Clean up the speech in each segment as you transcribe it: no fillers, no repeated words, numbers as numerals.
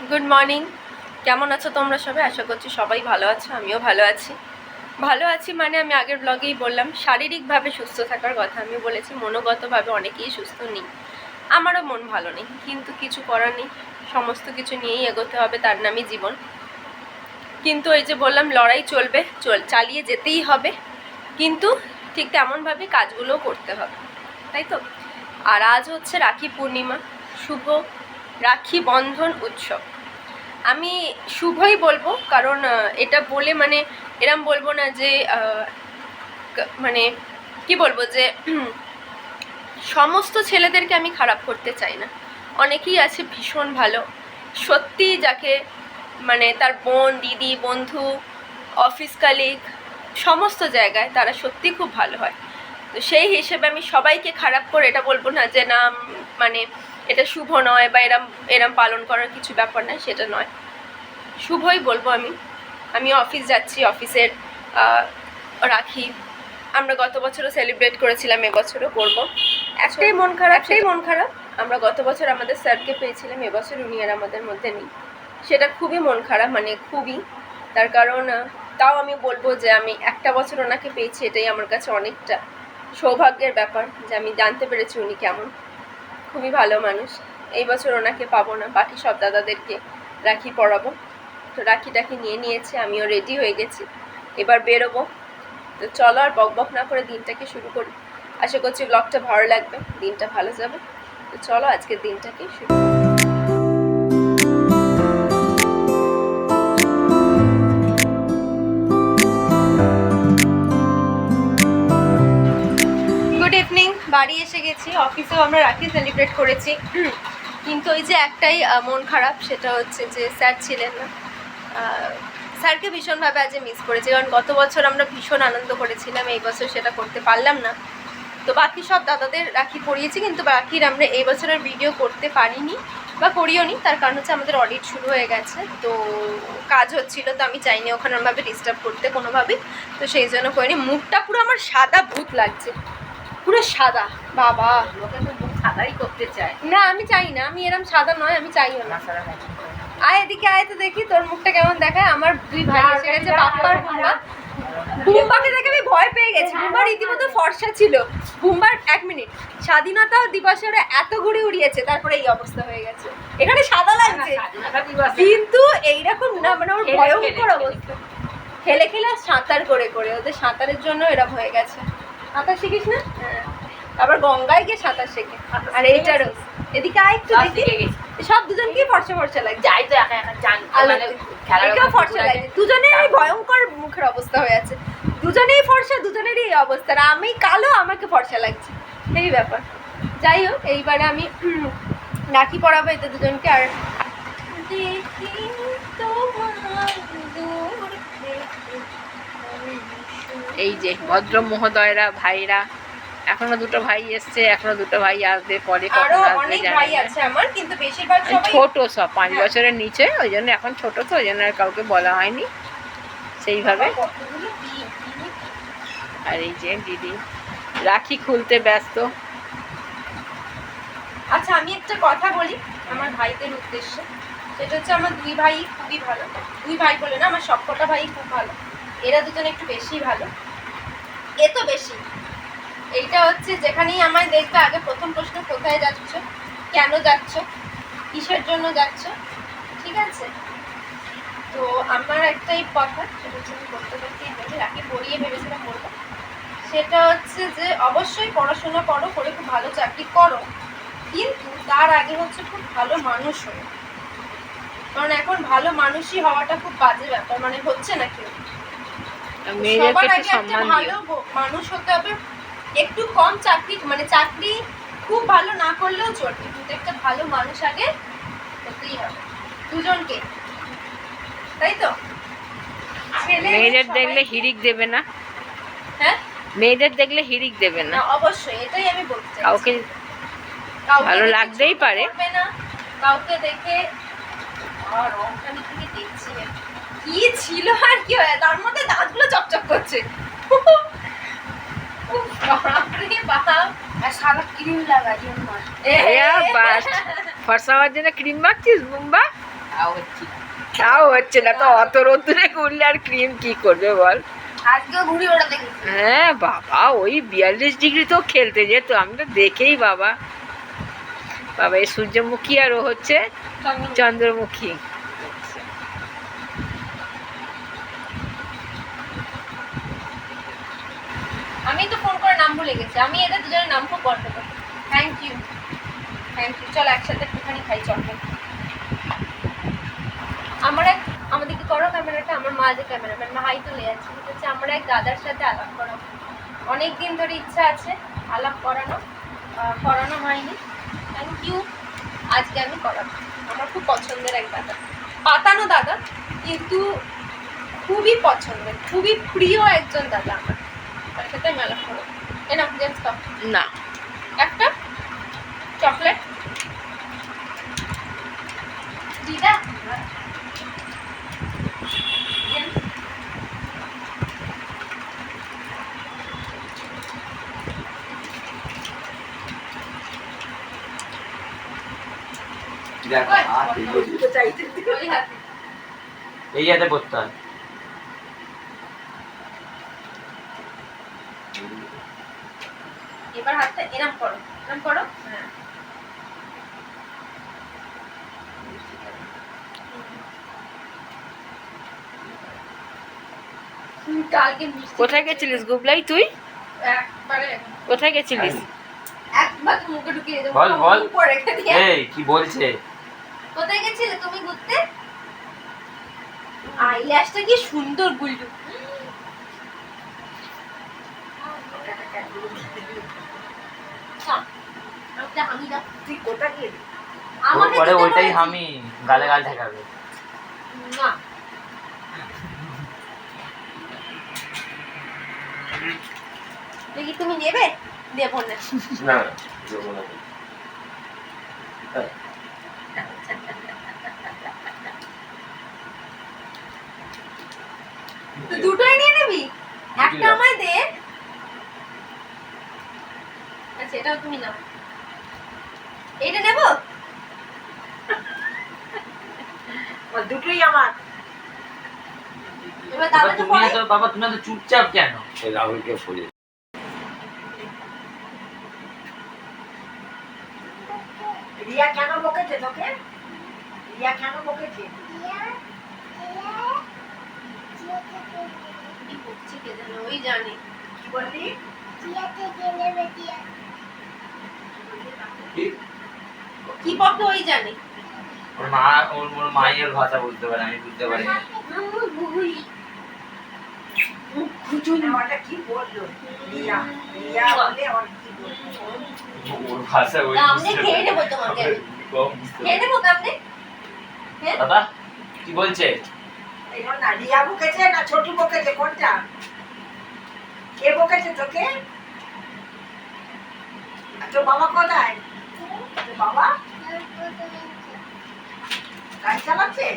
Good morning. কেমন আছো তোমরা সবাই? আশা করছি সবাই ভালো আছো, আমিও ভালো আছি। ভালো আছি মানে আমি আগের ব্লগেই বললাম শারীরিকভাবে সুস্থ থাকার কথা আমি বলেছি, মনোগতভাবে অনেকেই সুস্থ নেই, আমারও মন ভালো নেই, কিন্তু কিছু করার নেই, সমস্ত কিছু নিয়েই এগোতে হবে, তার নামই জীবন। কিন্তু এই যে বললাম লড়াই চলবে, চালিয়ে যেতেই হবে, কিন্তু ঠিক তেমনভাবে কাজগুলোও করতে হবে, তাই তো। আর আজ হচ্ছে রাখি পূর্ণিমা, শুভ রাখি বন্ধন উৎসব। আমি শুভই বলবো, কারণ এটা বলে মানে এরম বলবো না যে মানে কি বলবো যে সমস্ত ছেলেদেরকে আমি খারাপ করতে চাই না। অনেকেই আছে ভীষণ ভালো, সত্যি যাকে মানে তার বোন, দিদি, বন্ধু, অফিস কালিগ সমস্ত জায়গায় তারা সত্যি খুব ভালো হয়। তো সেই হিসেবে আমি সবাইকে খারাপ করে এটা বলবো না যে না মানে এটা শুভ নয় বা এরম এরম পালন করার কিছু ব্যাপার নয়, সেটা নয়, শুভই বলবো। আমি অফিস যাচ্ছি, অফিসের রাখি আমরা গত বছরও সেলিব্রেট করেছিলাম, এবছরও করবো। একটাই মন খারাপ, আমরা গত বছর আমাদের স্যারকে পেয়েছিলাম, এবছর উনি আর আমাদের মধ্যে নেই, সেটা খুবই মন খারাপ, মানে খুবই। তার কারণ তাও আমি বলবো যে আমি একটা বছর ওনাকে পেয়েছি, এটাই আমার কাছে অনেকটা সৌভাগ্যের ব্যাপার যে আমি জানতে পেরেছি উনি কেমন, খুবই ভালো মানুষ। এই বছর ওনাকে পাবো না, বাকি সব দাদাদেরকে রাখি পরাবো। তো রাখিটাকে নিয়ে নিয়েছি, আমিও রেডি হয়ে গেছি, এবার বেরোবো। তো চলো আর বকবক না করে দিনটাকে শুরু করি। আশা করছি ব্লগটা ভালো লাগবে, দিনটা ভালো যাবে। তো চলো আজকের দিনটাকে শুরু করি। Good evening. বাড়ি এসে গেছি, অফিসেও আমরা রাখি সেলিব্রেট করেছি, কিন্তু ওই যে একটাই মন খারাপ, সেটা হচ্ছে যে স্যার ছিলেন না। স্যারকে ভীষণভাবে আজ মিস করেছি, কারণ গত বছর আমরা ভীষণ আনন্দ করেছিলাম, এই বছর সেটা করতে পারলাম না। তো বাকি সব দাদাদের রাখি পরিয়েছি, কিন্তু বাকির আমরা এই বছরের ভিডিও করতে পারিনি বা করিও নি। তার কারণ হচ্ছে আমাদের অডিট শুরু হয়ে গেছে, তো কাজ হচ্ছিলো, তো আমি চাইনি ওখানে ওরমভাবে ডিস্টার্ব করতে কোনোভাবেই, তো সেই জন্য করিনি। মুখটা পুরো আমার সাদা ভূত লাগছে, পুরো সাদা। বাবা লোকে তো মুখ সাদাই করতে চায় না, আমি চাই না, আমি এরম সাদা নয়, আমি চাইও না। আয় এদিকে আয় তো দেখি তোর মুখটা কেমন দেখায়। আমার দুই ভাই এসে গেছে, বাপ্পার বুম্বা। বুম্বাকে দেখে আমি ভয় পেয়ে গেছি, বুম্বা রীতিমতো ফর্সা ছিল। বুম্বার 1 মিনিট স্বাধীনতা দিবসে এত ঘুড়ি উড়িয়েছে, তারপরে এই অবস্থা হয়ে গেছে, এখানে সাদা লাগছে কিন্তু এইরকম না, মানে ওর ভয়ঙ্কর অবস্থা। খেলে খেলে সাঁতার করে করে ওদের সাঁতারের জন্য এরকম হয়ে গেছে। সাঁতার শিখিস না? আবার গঙ্গায় গিয়ে সাঁতার শেখে। আর এইটারও এদিকে আয় একটু দেখি, সব দুজনকেই ফর্সা ফর্সা লাগে, যাই তো একা একা জান মানে খেলার ফর্সা লাগে, দুজনেরই ভয়ঙ্কর মুখের অবস্থা হয়ে আছে, দুজনেই ফর্সা, দুজনেরই এই অবস্থা। আর আমি কালো, আমাকে ফর্সা লাগছে, এই ব্যাপার। যাই হোক, এইবারে আমি রাখি পরাবো এতে দুজনকে। আর এই যে ভদ্র মহোদয়রা, ভাইরা, এখনো দুটো ভাই এসছে, এখনো দুটো ভাই আসবে, পরে আরো কখন আসবে অনেক জানি ভাই না। আছে আমার, কিন্তু বেশিরভাগ সবাই ছোট, সব 5 বছরের নিচে, ওই জন্য এখন ছোট, তো ওই জন্য আর কাউকে বলা হয়নি সেইভাবে। আর এই যে দিদি রাখি খুলতে ব্যস্ত। আচ্ছা, আমি একটা কথা বলি আমার ভাইদের উদ্দেশ্যে, সেটা হচ্ছে আমার দুই ভাই খুবই ভালো, দুই ভাই বলে না, আমার সবকটা ভাই খুব ভালো, এরা দুজন একটু বেশি ভালো, এ তো বেশি। এইটা হচ্ছে যেখানেই আমায় দেখবে আগে প্রথম প্রশ্ন, কোথায় যাচ্ছ, কেন যাচ্ছ, কিসের জন্য যাচ্ছ, ঠিক আছে? তো আমার একটাই কথা, সেটা হচ্ছে আমি করতে করতেই বলি, রাখি পড়িয়ে ভেবেছিলাম বলবো, সেটা হচ্ছে যে অবশ্যই পড়াশোনা করো, করে খুব ভালো চাকরি করো, কিন্তু তার আগে হচ্ছে খুব ভালো মানুষ হও, কারণ এখন ভালো মানুষই হওয়াটা খুব বাজে ব্যাপার, মানে হচ্ছে না কেউ। সবার আগে একটা ভালো মানুষ হতে হবে, একটু কম চাকরি, মানে চাকরি খুব ভালো না করলেও চলবে, কিন্তু একটা ভালো মানুষ আগে হতেই হবে দুজনকে, তাই তো? মেয়েদের দেখলে হিড়িক দেবে না? হ্যাঁ, মেয়েদের দেখলে হিড়িক দেবে না? অবশ্যই, এটাই আমি বলতে চাই। কাউকে ভালো লাগতেই পারে না, কাউকে দেখে আর রংখানি থেকে দেখছি কি ছিল আর কি হয়, তার মধ্যে দাঁতগুলো চকচক করছে, সাদা ক্রিম লাগাই, ফর্সা হওয়ার জন্য ক্রিম মাখছিস বুম্বা? তাও হচ্ছে না তো, অত রোদ্দুরে ঘুরলে আর ক্রিম কি করবে বল। আজকেও ঘুড়ি ওড়াতে গেছি। হ্যাঁ বাবা, ওই 42 ডিগ্রি তো খেলতে যেত, আমি তো দেখেই বাবা। বাবা এই সূর্যমুখী আর ও হচ্ছে চন্দ্রমুখী। আমি তো ফোন করে নাম ভুলে গেছি, আমি এদের দুজনের নাম খুব বলতে পারি। থ্যাংক ইউ, চল একসাথে একটুখানি খাই চকলেট। আমাদেরকে করো ক্যামেরাটা, আমার মা যে ক্যামেরাম্যান মা হাই তুলে যাচ্ছে, হচ্ছে আমার এক দাদার সাথে আলাপ করাবো। অনেক দিন ধরে ইচ্ছা আছে আলাপ করানো হয়নি। থ্যাংক ইউ, আজকে আমি করাবো। আমার খুব পছন্দের এক দাদা, পাতানো দাদা, কিন্তু খুবই পছন্দের, খুবই প্রিয় একজন দাদা আমার, তার সাথে আমি আলাপ করবো। এনাফ জেন্টস কাপ না একটা চকলেট দিদা। এই হাতে পড়তে হয়। এবার হাতটা এরম করো, হ্যাঁ। কালকে কোথায় গেছিলিস গুবলাই তুই? একবারে কোথায় গেছিলিস? একবার মুখে ঢুকিয়ে দেবো। বল বল, উপরে রেখে দিয়ে। এই কি বলছে? কোথায় গেছিলে তুমি ঘুরতে? আইল্যাশটা কি সুন্দর গুলটু। আমি না, তুই কোথায় গেলি? ওর পরে ওইটাই আমি গালে গাল ঠেকাবে। না দেখি তুমি নেবে? দেবো না। না দেবো না। তো দুটোই নিয়ে নিবি? একটা আমায় দে। আচ্ছা এটাও তুমি নাও। এইটা নেব? দুটোই আমার। এবার বাবা দাদাটা তুমি পরে। তো বাবা তুমি তো চুপচাপ কেন? রাহুলকে বলে রিয়া কেন বকেছে তোকে? রিয়া কেন বকেছে? কি করছে কে জানে, ওই জানে। কি বললি? কি পক্ষে ওই জানে। ওর মা ওর মায়ের ভাষা বলতে পারে, আমি বুঝতে পারি না। ওটা কি বললো? রিয়া রিয়া বলে আর কি বললো? ওর ভাষা ওই সামনে খেয়ে নেবো তোমাকে আমি। খেয়ে নেবো সামনে। হ্যাঁ দাদা কি বলছে? এই না, রিয়া বকেছে না ছোটু বকেছে, কোনটা? কে বকেছে তোকে? আর তোর বাবা কোথায়? তোর বাবা গাড়ি চালাচ্ছে?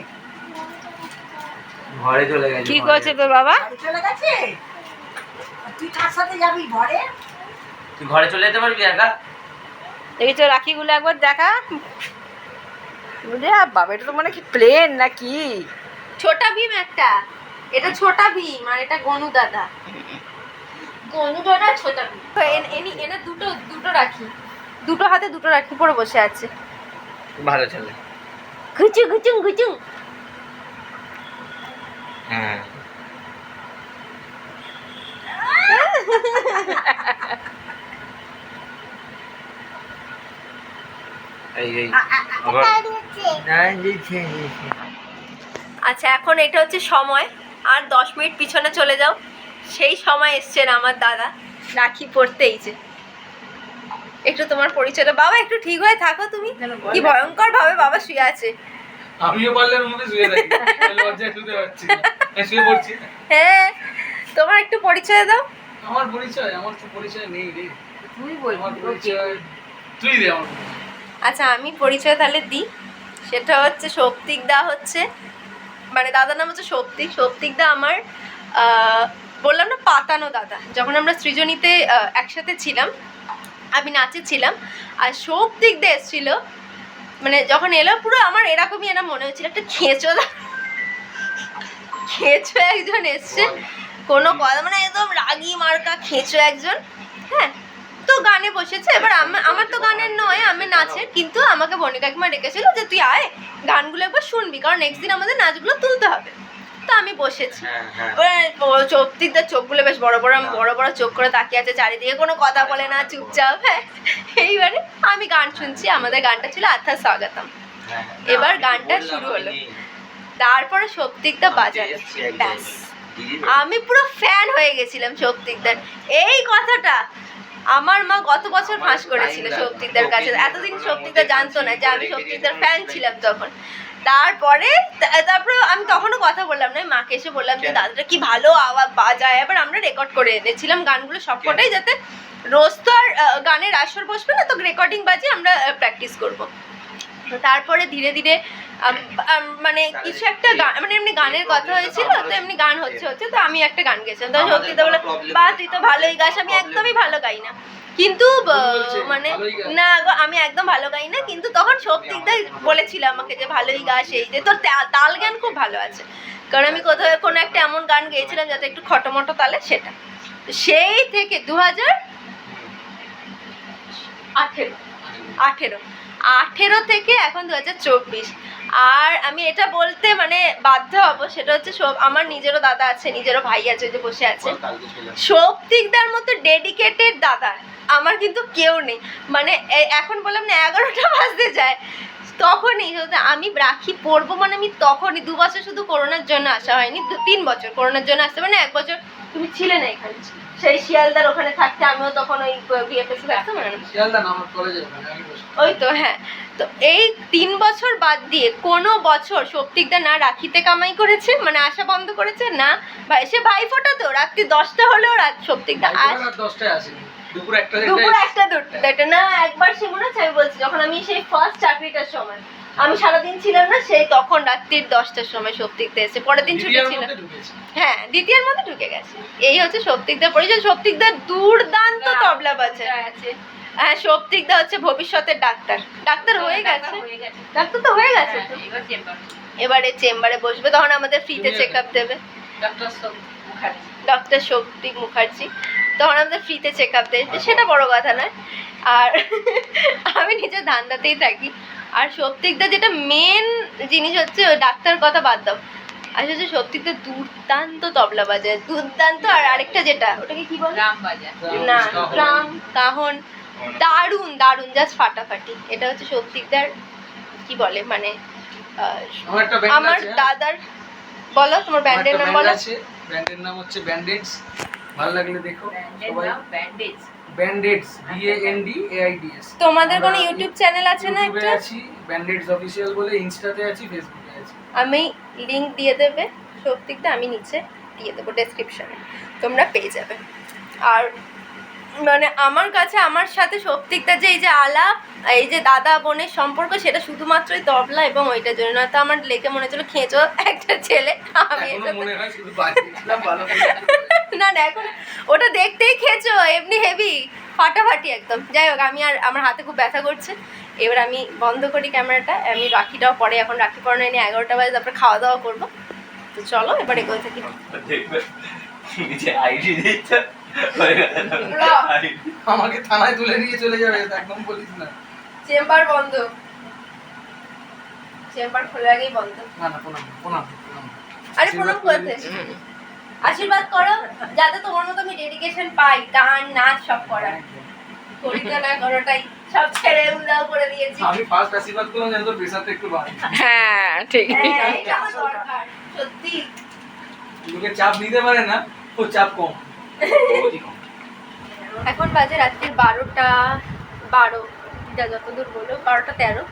ঘরে চলে গেছে। কি করছে তোর বাবা? গাড়ি চলে গেছে। আর তুই কার সাথে যাবি ঘরে? তুই ঘরে চলে যেতে পারবি একা? দেখি তো রাখিগুলো একবার দেখা। বুঝে বাবা, এটা তো মানে কি প্লেন নাকি? ছোটা ভীম একটা, এটা ছোটা ভীম আর এটা গনু দাদা। গনু দাদা ছোটা ভীম। এনে দুটো রাখি, দুটো হাতে দুটো রাখি পরে বসে আছে। ভালো ছেলে। ঘুচু ঘুচুং ঘুচুং। হ্যাঁ এই এই আবার না দিচ্ছে। আচ্ছা এখন এটা হচ্ছে সময়, আর 10 মিনিট পিছনে চলে যাও। সেই সময় এসছেন আমার দাদা রাখি পড়তেই যে। একটু তোমার পরিচয়টা, বাবা একটু ঠিক হয়ে থাকো তুমি। কি ভয়ঙ্কর ভাবে বাবা শুয়ে আছে। আমিও পারলের মধ্যে শুয়ে থাকি, লজ্জায় শুতে পারছি না, শুয়ে পড়ছি। হ্যাঁ তোমার একটু পরিচয় দাও। আমার তো পরিচয় নেই রে। তুই আমার পরিচয় তুই দে আমার। আচ্ছা আমি পরিচয় তাহলে দিই। সেটা হচ্ছে শক্তিকদা, হচ্ছে মানে দাদার নাম হচ্ছে শক্তিকদা আমার বললাম না পাতানো দাদা। যখন আমরা সৃজনীতে একসাথে ছিলাম, আমি নাচে ছিলাম, আর শক্তিকদা এসেছিল মানে যখন এলো পুরো আমার এরকমই এরা মনে হচ্ছিল একটা খেঁচো একজন এসছে, কোনো কথা মানে একদম রাগী মার্কা খেঁচো একজন। হ্যাঁ, তো গানে বসেছে, এবার আমার তো গানের নয়, আমি নাচের, কিন্তু আমাকে বনি কাকিমা ডেকেছিল যে তুই আয় গানগুলো একবার শুনবি, কারণ নেক্সট দিন আমাদের নাচগুলো তুলতে হবে। তো আমি বসেছি, চৌপ্তিকদার চোখগুলো বেশ বড় বড়, আমি বড় বড় চোখ করে তাকিয়ে আছে চারিদিকে, কোনো কথা বলে না, চুপচাপ। হ্যাঁ, এইবারে আমি গান শুনছি, আমাদের গানটা ছিল আথা স্বাগতম। এবার গানটা শুরু হলো, তারপরে সৌপ্তিকদা বাজালো, ব্যাস আমি পুরো ফ্যান হয়ে গেছিলাম সৌপ্তিকদার। এই কথাটা আমার মা গত বছর ফাঁস করেছিল সৌপ্তিকদার কাছে, এতদিন সৌপ্তিকদা জানতো না যে আমি সৌপ্তিকদার ফ্যান ছিলাম তখন। তারপরে আমি তখনও কথা বললাম না, মাকে এসে বললাম যে দাদাটা কি ভালো আওয়াজ বাজায়। এবার আমরা রেকর্ড করে এনেছিলাম গানগুলো সবকটাই, যাতে রোজ তো আর গানের আসর বসবে না, তো রেকর্ডিং বাজিয়ে আমরা প্র্যাকটিস করব। তো তারপরে ধীরে ধীরে মানে কিছু একটা গান, মানে এমনি গানের কথা হয়েছিল, তো এমনি গান হচ্ছে তো আমি একটা গান গেছিলাম, তো সৌপ্তিকদা বলে বা তুই তো ভালোই গাস। আমি একদমই ভালো গাই না, কিন্তু মানে না গো, আমি একদম ভালো গাই না, কিন্তু তখন সৌপ্তিকদা বলেছিল আমাকে যে ভালোই গাস, এই যে তোর তাল গান খুব ভালো আছে, কারণ আমি কোথাও কোনো একটা এমন গান গেয়েছিলাম যাতে একটু খটোমটো তালে, সেটা। সেই থেকে 2018 থেকে এখন 2024, আর আমি এটা বলতে মানে বাধ্য হব, সেটা হচ্ছে আমার নিজেরও দাদা আছে, নিজেরও ভাই আছে, যে বসে আছে। সৌপ্তিকদার মতো ডেডিকেটেড দাদা আমার কিন্তু কেউ নেই। মানে এখন বললাম না 11টা বাজতে যায়, তখনই আমি রাখি পরবো, মানে আমি তখনই 2 বছর শুধু করোনার জন্য আসা হয়নি, 3 বছর করোনার জন্য আসতে, মানে 1 বছর তুমি ছিলে না এখানে, সেই শিয়ালদার ওখানে থাকতে, আমিও তখন ওই বিএফএসি থাকতাম, শিয়ালদা না আমার কলেজে আমি বসে ওই তো। হ্যাঁ, তো এই 3 বছর বাদ দিয়ে কোনো বছর সৌপ্তিকদা না রাখিতে কামাই করেছে, মানে আসা বন্ধ করেছে না, ভাই সে ভাইফোঁটা তো রাত্রি 10টা হলেও সৌপ্তিকদা রাত 10টায় আসেনি, দুপুর 1টা দুটো না, একবার সে মনে আছে আমি বলছি, যখন আমি সেই ফার্স্ট চাকরিটার সময়, আমি সারাদিন ছিলাম না, সেই তখন রাত্রির 10টার সময় সৌপ্তিকদা এসে, পরের দিন ছুটি ছিল। হ্যাঁ, দ্বিতীয়ের মধ্যে ঢুকে গেছে। এই হচ্ছে সৌপ্তিকদার পরিচয়। সৌপ্তিকদার দুর্দান্ত তবলা বাজায়। হ্যাঁ, সৌপ্তিকদা হচ্ছে ভবিষ্যতের ডাক্তার হয়ে গেছে, ডাক্তার তো হয়ে গেছে। এবারে চেম্বারে বসবে, তখন আমাদের ফ্রিতে চেক আপ দেবে ডক্টর শৌক্তিক মুখার্জি, তখন আমাদের ফ্রিতে চেক আপ দেয়, সেটা বড় কথা নয়। আর আমি নিজের ধান্দাতেই থাকি। আর সৌপ্তিকদা যেটা মেন জিনিস হচ্ছে, ওই ডাক্তার কথা বাদ দাও, আসলে হচ্ছে সৌপ্তিকদা দুর্দান্ত তবলা বাজায়, দুর্দান্ত। আর আরেকটা যেটা, ওটাকে কি বলে, না ট্রাম কাহন, দারুণ দারুণ, জাস্ট ফাটাফাটি। এটা হচ্ছে সৌপ্তিকদার কি বলে, মানে আমার দাদার। বলো তোমার ব্যান্ডের নাম বলো। ব্যান্ডের নাম হচ্ছে ব্যান্ডেডস, ভালো লাগলে দেখো সবাই। ব্যান্ডেডস, BANDAIDS। তোমাদের কোনো ইউটিউব চ্যানেল আছে না? একটা আছি, ব্যান্ডেডস অফিশিয়াল বলে, ইনস্টাতে আছি, ফেসবুকে আছি। আমি লিংক দিয়ে দেবে সৌপ্তিকদা, আমি নিচে দিয়ে দেবো ডেসক্রিপশনে, তোমরা পেয়ে যাবে। আর মানে আমার কাছে আমার সাথে সৌপ্তিকদা যে এই যে আলাপ, এই যে দাদা বোনের সম্পর্ক, সেটা শুধুমাত্রই তবলা এবং ওইটার জন্য, নয়তো আমার লেগে মনে হচ্ছিল খেঁচো একটা ছেলে। আমি না না, এখন ওটা দেখতেই খেঁচো, এমনি হেভি ফাটাফাটি একদম। যাই হোক, আমি আর আমার হাতে খুব ব্যথা করছে, এবার আমি বন্ধ করি ক্যামেরাটা। আমি রাখিটাও পরে, এখন রাখি পরে নিয়ে 11টা বাজে, তারপরে খাওয়া দাওয়া করবো। তো চলো এবার এগোতে থাকি। আমাকে থানায় তুলে নিয়ে চলে যাবে, একদম বলিস না। চেম্বার বন্ধ, চেম্বার খোলার আগেই বন্ধ। না না, প্রণাম। আরে প্রণাম করতে, আশীর্বাদ করো যাতে তোমার মতো আমি ডেডিকেশন পাই, গান নাচ সব করার। করি তো না, কোনোটাই সব ছেড়ে উদাও করে দিয়েছি। আমি ফার্স্ট আশীর্বাদ করলাম যেন তোর প্রেসারটা একটু বাড়ে। হ্যাঁ ঠিক। এটা আমার দরকার সত্যি। লোকে চাপ নিতে পারে না, ও চাপ কম। এখন বাজে রাত্রির 12 যা যতদূর বলো, 12টা 13।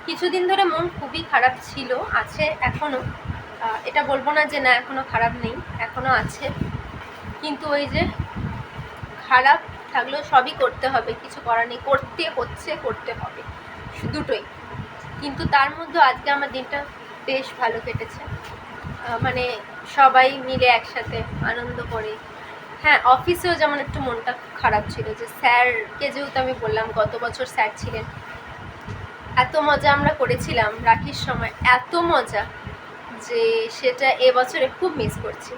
কিছুদিন ধরে মন খুবই খারাপ ছিল, আছে এখনও। এটা বলবো না যে না এখনও খারাপ নেই, এখনও আছে, কিন্তু ওই যে খারাপ থাকলেও সবই করতে হবে, কিছু করার নেই, করতে হচ্ছে, করতে হবে, দুটোই। কিন্তু তার মধ্যে আজকে আমার দিনটা বেশ ভালো কেটেছে, মানে সবাই মিলে একসাথে আনন্দ করে। হ্যাঁ, অফিসেও যেমন একটু মনটা খারাপ ছিল, যে স্যারকে যেহেতু আমি বললাম গত বছর স্যার ছিলেন, এত মজা আমরা করেছিলাম রাখির সময়, এত মজা যে সেটা এবছরে খুব মিস করছি,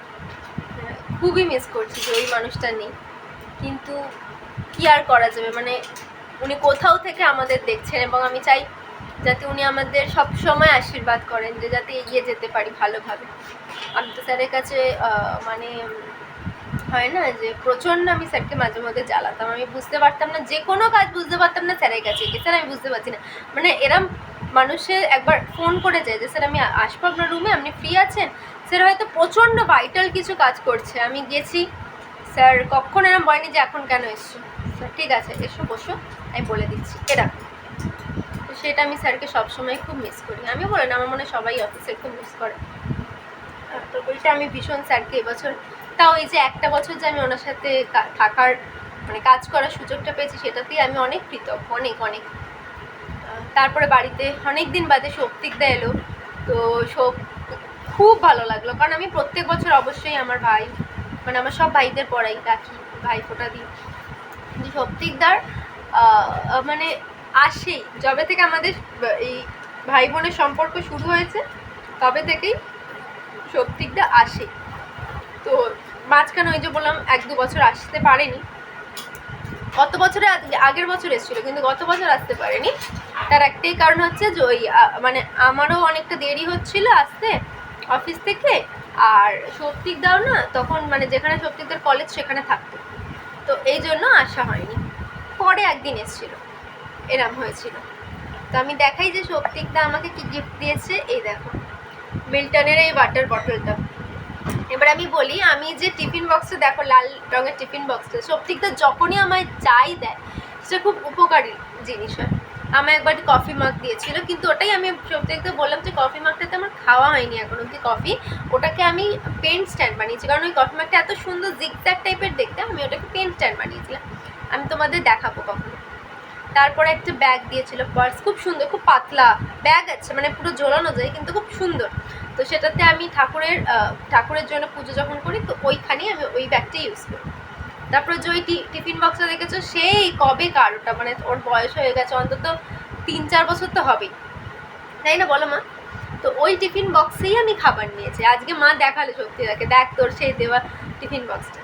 খুবই মিস করছি যে ওই মানুষটা নেই। কিন্তু কি আর করা যাবে, মানে উনি কোথাও থেকে আমাদের দেখছেন এবং আমি চাই যাতে উনি আমাদের সব সময় আশীর্বাদ করেন যে যাতে এগিয়ে যেতে পারি ভালোভাবে। আমি তো স্যারের কাছে মানে হয় না যে প্রচণ্ড আমি স্যারকে মাঝে মধ্যে জ্বালাতাম, আমি বুঝতে পারতাম না, যে কোনো কাজ বুঝতে পারতাম না স্যারের কাছে গিয়ে, স্যার আমি বুঝতে পারছি না, মানে এরম মানুষের একবার ফোন করে যায় যে স্যার আমি আসবো আপনার রুমে, আপনি ফ্রি আছেন? স্যার হয়তো প্রচণ্ড ভাইটাল কিছু কাজ করছে, আমি গেছি, স্যার কখন এরম বলেনি যে এখন কেন এসছো, স্যার ঠিক আছে এসো বসো আমি বলে দিচ্ছি এরা। তো সেটা আমি স্যারকে সবসময় খুব মিস করি, আমি বলি না আমার মনে হয় সবাই অফিসে খুব মিস করে। তো ওইটা আমি ভীষণ স্যারকে এবছর, তাও এই যে একটা বছর যে আমি ওনার সাথে থাকার মানে কাজ করার সুযোগটা পেয়েছি সেটাতেই আমি অনেক কৃতজ্ঞ, অনেক অনেক। তারপরে বাড়িতে অনেক দিন বাদে সৌপ্তিকদা এলো, তো খুব ভালো লাগলো, কারণ আমি প্রত্যেক বছর অবশ্যই আমার ভাই মানে আমার সব ভাইদের পড়াই রাখি, ভাই ফোঁটা দিই, কিন্তু সৌপ্তিকদার মানে আসেই, যবে থেকে আমাদের এই ভাই বোনের সম্পর্ক শুরু হয়েছে তবে থেকেই সৌপ্তিকদা আসে। তো মাঝখানে ওই যে বললাম 1-2 বছর আসতে পারেনি, গত বছরে আগের বছর এসেছিলো কিন্তু গত বছর আসতে পারেনি, তার একটাই কারণ হচ্ছে যে ওই মানে আমারও অনেকটা দেরি হচ্ছিল আসতে অফিস থেকে, আর সৌপ্তিকদাও না তখন মানে যেখানে সৌপ্তিকদার কলেজ সেখানে থাকতো, তো এই জন্য আসা হয়নি। পরে একদিন এসেছিলো, এরম হয়েছিল। তো আমি দেখাই যে সৌপ্তিকদা আমাকে কি গিফট দিয়েছে, এই দেখো মিল্টনের এই ওয়াটার বটলটা। এবার আমি বলি, আমি যে টিফিন বক্সটা দেখো লাল রঙের টিফিন বক্সটা, সৌপ্তিকদা যখনই আমায় যাই দেয় সেটা খুব উপকারী জিনিস হয়। আমায় একবার কফি মাগ দিয়েছিল, কিন্তু ওটাই আমি সৌপ্তিকদা বললাম যে কফি মাগটাতে আমার খাওয়া হয়নি এখন অব্দি কফি, ওটাকে আমি পেন স্ট্যান্ড বানিয়েছি, কারণ ওই কফি মাগটা এত সুন্দর জিগজ্যাগ টাইপের দেখতে, আমি ওটাকে পেন স্ট্যান্ড বানিয়েছিলাম, আমি তোমাদের দেখাবো কখনো। তারপরে একটা ব্যাগ দিয়েছিল, পার্স খুব সুন্দর, খুব পাতলা ব্যাগ আছে, মানে পুরো ঝোলানো যায় কিন্তু খুব সুন্দর। তো সেটাতে আমি ঠাকুরের জন্য পুজো যখন করি তো ওইখানেই আমি ওই ব্যাগটা ইউজ করি। তারপরে যে ওই টিফিন বক্সটা দেখেছো সেই কবে কার ওটা, মানে ওর বয়স হয়ে গেছে অন্তত 3-4 বছর তো হবেই, তাই না বলো মা? তো ওই টিফিন বক্সেই আমি খাবার নিয়েছি, আজকে মা দেখালো সত্যি দেখ তোর সেই দেওয়া টিফিন বক্সটা।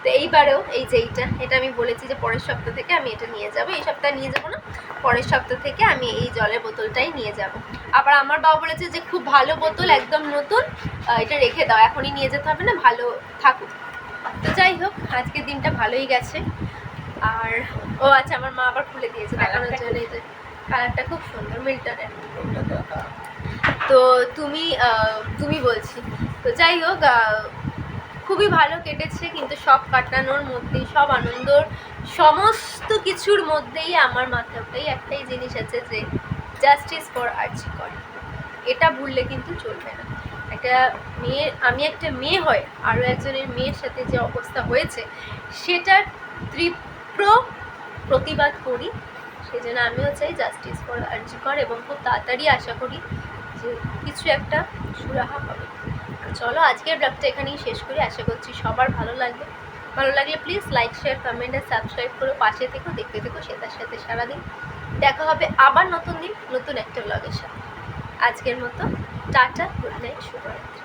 তো এইবারেও এই যে এটা আমি বলেছি যে পরের সপ্তাহ থেকে আমি এটা নিয়ে যাব, এই সপ্তাহে নিয়ে যাবো না, পরের সপ্তাহ থেকে আমি এই জলের বোতলটাই নিয়ে যাব। আবার আমার বাবা বলেছে যে খুব ভালো বোতল একদম নতুন, এটা রেখে দাও, এখনই নিয়ে যেতে হবে না, ভালো থাকুক। তো যাই হোক আজকের দিনটা ভালোই গেছে। আর ও আচ্ছা আমার মা আবার খুলে দিয়েছে দেখানোর জন্য, এই যে কালারটা খুব সুন্দর মিল্টনের। তো তুমি বলছি, তো যাই হোক খুবই ভালো কেটেছে, কিন্তু সব কাটানোর মধ্যেই, সব আনন্দর সমস্ত কিছুর মধ্যেই আমার মাথাটাই একটাই জিনিস আছে যে জাস্টিস ফর আরজি কর, এটা ভুললে কিন্তু চলবে না। আমি একটা মেয়ে হয়ে আরও একজনের মেয়ের সাথে যে অবস্থা হয়েছে সেটার তীব্র প্রতিবাদ করি, সেই জন্য আমিও চাই জাস্টিস ফর আরজি কর, এবং খুব তাড়াতাড়ি আশা করি যে কিছু একটা সুরাহা হবে। চলো আজকের ব্লগটা এখানেই শেষ করি, আশা করছি সবার ভালো লাগবে। ভালো লাগলে প্লিজ লাইক শেয়ার কমেন্ট আর সাবস্ক্রাইব করে পাশে থেকো, দেখতে থেকো সেটার সাথে সারাদিন। দেখা হবে আবার নতুন দিন নতুন একটা ব্লগের সাথে। আজকের মতো টাটা, গুড নাইট, শুভরাত্রি।